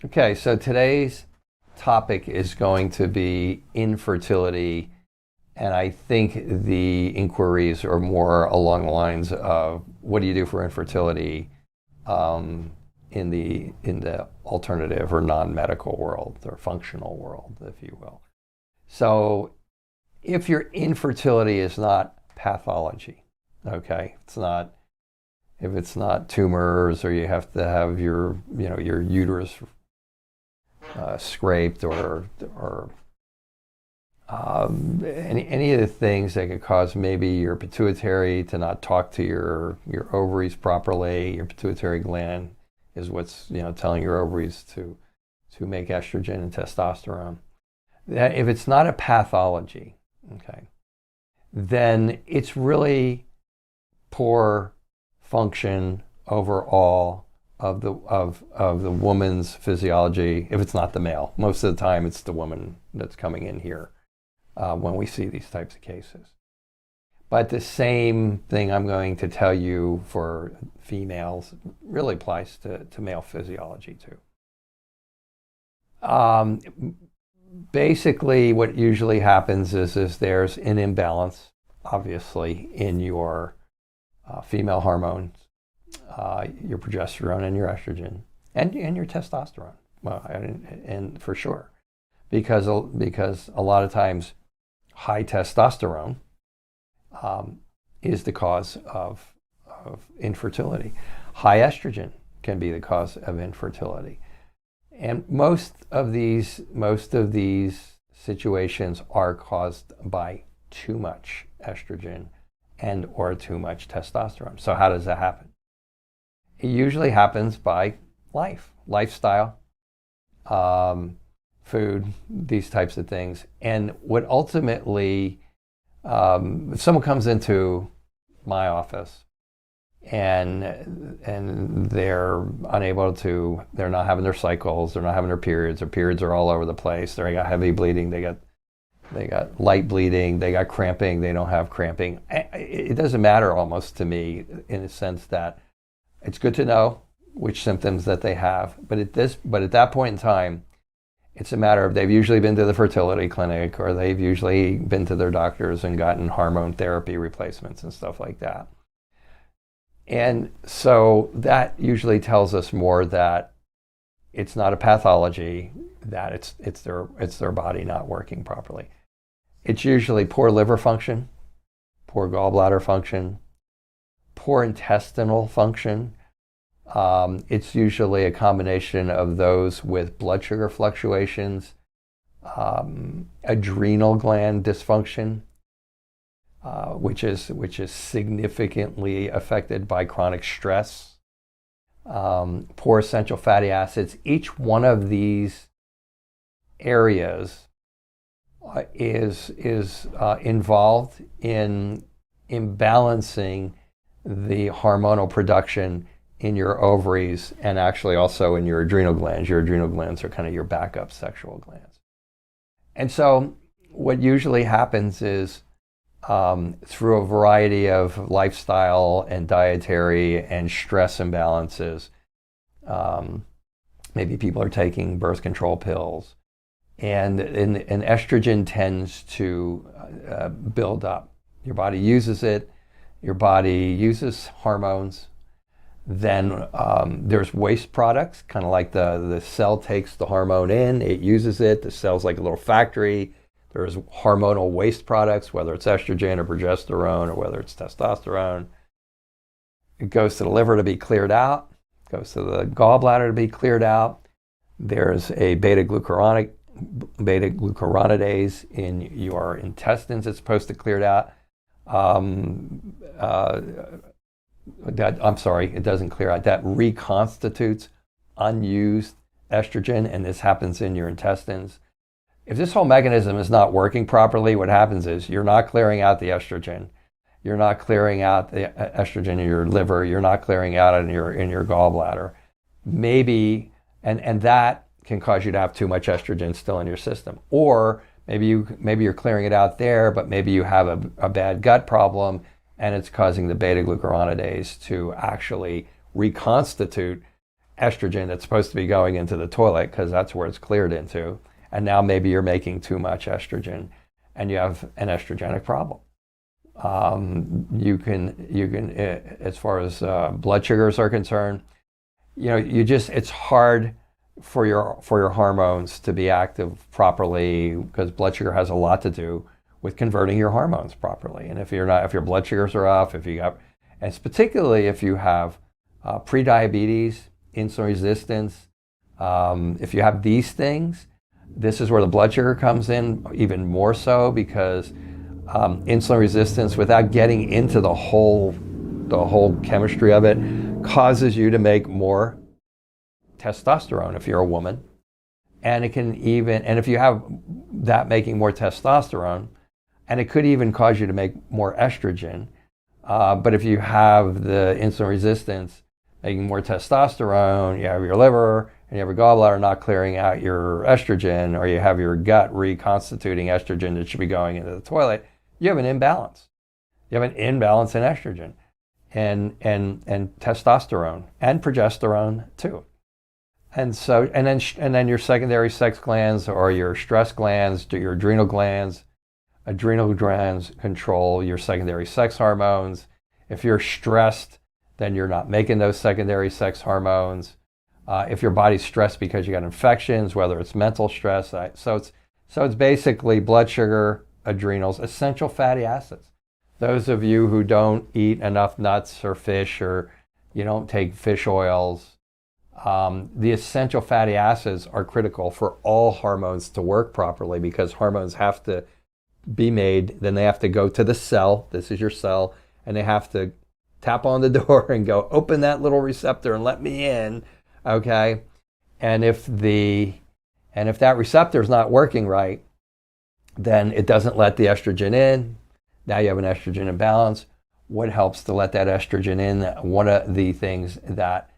Okay, so today's topic is going to be infertility, and I think the inquiries are more along the lines of what do you do for infertility in the alternative or non-medical world or functional world, if you will. So, if your infertility is not pathology, okay, if it's not tumors or you have to have your uterus scraped or any of the things that could cause maybe your pituitary to not talk to your ovaries properly. Your pituitary gland is what's telling your ovaries to make estrogen and testosterone. That if it's not a pathology, okay, then it's really poor function overall of the woman's physiology. If it's not the male, most of the time it's the woman that's coming in here when we see these types of cases. But the same thing I'm going to tell you for females really applies to male physiology too. Basically, what usually happens is there's an imbalance, obviously, in your female hormones, your progesterone and your estrogen, and your testosterone. Well, and for sure, because a lot of times high testosterone is the cause of infertility. High estrogen can be the cause of infertility. And most of these situations are caused by too much estrogen and or too much testosterone. So how does that happen? It usually happens by lifestyle, food, these types of things. And what ultimately, if someone comes into my office and they're they're not having their cycles, they're not having their periods are all over the place, they got heavy bleeding, they got light bleeding, they got cramping, they don't have cramping. It doesn't matter almost to me, in a sense that it's good to know which symptoms that they have, but at that point in time, it's a matter of they've usually been to the fertility clinic or they've usually been to their doctors and gotten hormone therapy replacements and stuff like that. And so that usually tells us more that it's not a pathology, that it's their body not working properly. It's usually poor liver function, poor gallbladder function, poor intestinal function. It's usually a combination of those with blood sugar fluctuations, adrenal gland dysfunction, which is significantly affected by chronic stress, poor essential fatty acids. Each one of these areas is involved in imbalancing the hormonal production in your ovaries and actually also in your adrenal glands. Your adrenal glands are kind of your backup sexual glands. And so what usually happens is through a variety of lifestyle and dietary and stress imbalances, maybe people are taking birth control pills, and estrogen tends to build up. Your body uses it. Your body uses hormones. Then there's waste products, kind of like the cell takes the hormone in, it uses it, the cell's like a little factory. There's hormonal waste products, whether it's estrogen or progesterone or whether it's testosterone. It goes to the liver to be cleared out, goes to the gallbladder to be cleared out. There's a beta-glucuronidase in your intestines that's supposed to clear it out. It doesn't clear out. That reconstitutes unused estrogen, and this happens in your intestines. If this whole mechanism is not working properly, what happens is you're not clearing out the estrogen. You're not clearing out the estrogen in your liver. You're not clearing out in your gallbladder. Maybe, and that can cause you to have too much estrogen still in your system. Or maybe you're clearing it out there, but maybe you have a bad gut problem, and it's causing the beta-glucuronidase to actually reconstitute estrogen that's supposed to be going into the toilet because that's where it's cleared into. And now maybe you're making too much estrogen and you have an estrogenic problem. You can, as far as blood sugars are concerned, it's hard for your hormones to be active properly because blood sugar has a lot to do with converting your hormones properly. And if your blood sugars are off, and it's particularly if you have prediabetes, insulin resistance, if you have these things, this is where the blood sugar comes in even more so because insulin resistance, without getting into the whole chemistry of it, causes you to make more testosterone if you're a woman. And and if you have that making more testosterone, and it could even cause you to make more estrogen. But if you have the insulin resistance making more testosterone, you have your liver and you have your gallbladder not clearing out your estrogen, or you have your gut reconstituting estrogen that should be going into the toilet, you have an imbalance. You have an imbalance in estrogen and testosterone and progesterone too. And then your secondary sex glands or your stress glands, your adrenal glands control your secondary sex hormones. If you're stressed, then you're not making those secondary sex hormones. If your body's stressed because you got infections, whether it's mental stress, so it's basically blood sugar, adrenals, essential fatty acids. Those of you who don't eat enough nuts or fish, or you don't take fish oils, the essential fatty acids are critical for all hormones to work properly, because hormones have to be made, then they have to go to the cell. This is your cell, and they have to tap on the door and go, open that little receptor and let me in, okay? And if that receptor is not working right, then it doesn't let the estrogen in. Now you have an estrogen imbalance. What helps to let that estrogen in? One of the things that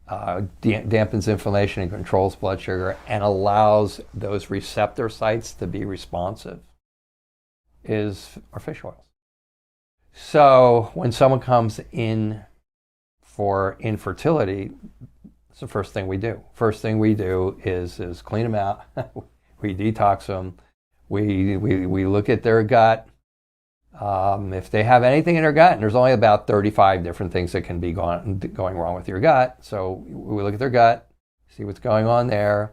dampens inflammation and controls blood sugar and allows those receptor sites to be responsive are fish oils. So when someone comes in for infertility, it's the first thing we do. First thing we do is clean them out. We detox them. We look at their gut. If they have anything in their gut, and there's only about 35 different things that can be going wrong with your gut. So we look at their gut, see what's going on there.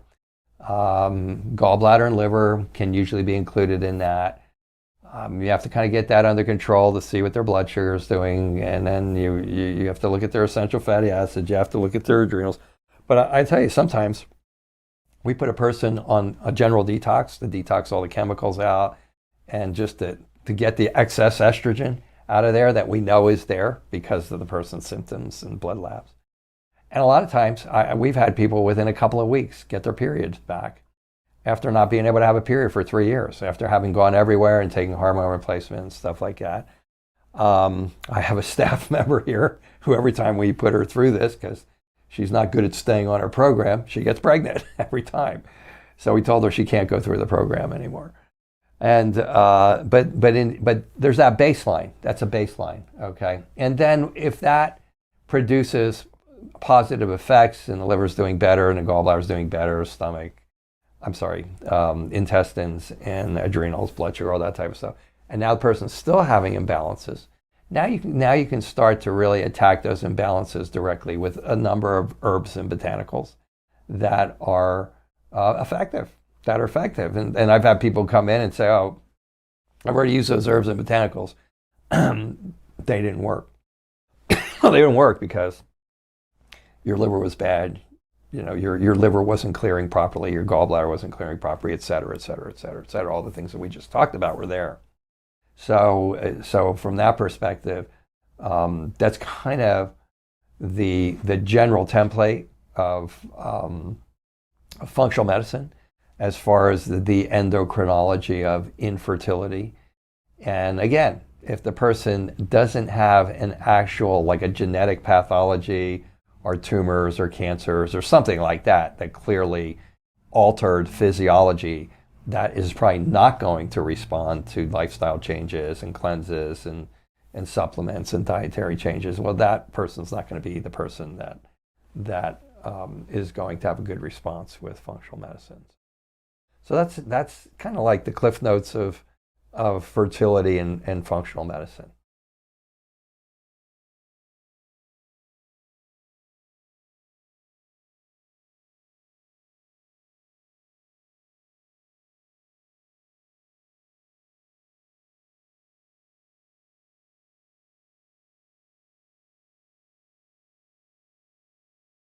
Gallbladder and liver can usually be included in that. You have to kind of get that under control to see what their blood sugar is doing, and then you have to look at their essential fatty acids. You have to look at their adrenals. But I tell you, sometimes we put a person on a general detox to detox all the chemicals out, and just to get the excess estrogen out of there that we know is there because of the person's symptoms and blood labs. And a lot of times, we've had people within a couple of weeks get their periods back after not being able to have a period for 3 years, after having gone everywhere and taking hormone replacement and stuff like that. I have a staff member here who every time we put her through this, because she's not good at staying on her program, she gets pregnant every time. So we told her she can't go through the program anymore. And but there's that baseline. That's a baseline, okay? And then if that produces positive effects and the liver's doing better and the gallbladder's doing better, intestines and adrenals, blood sugar, all that type of stuff, and now the person's still having imbalances, now you can start to really attack those imbalances directly with a number of herbs and botanicals that are effective. And I've had people come in and say, oh, I've already used those herbs and botanicals. They didn't work. Well, they didn't work because your liver was bad. Your liver wasn't clearing properly, your gallbladder wasn't clearing properly, et cetera, et cetera, et cetera, et cetera. All the things that we just talked about were there. So from that perspective, that's kind of the general template of functional medicine as far as the endocrinology of infertility. And again, if the person doesn't have an actual, like a genetic pathology or tumors or cancers or something like that clearly altered physiology, that is probably not going to respond to lifestyle changes and cleanses and supplements and dietary changes. Well, that person's not going to be the person that is going to have a good response with functional medicines. So that's kind of like the cliff notes of fertility and functional medicine.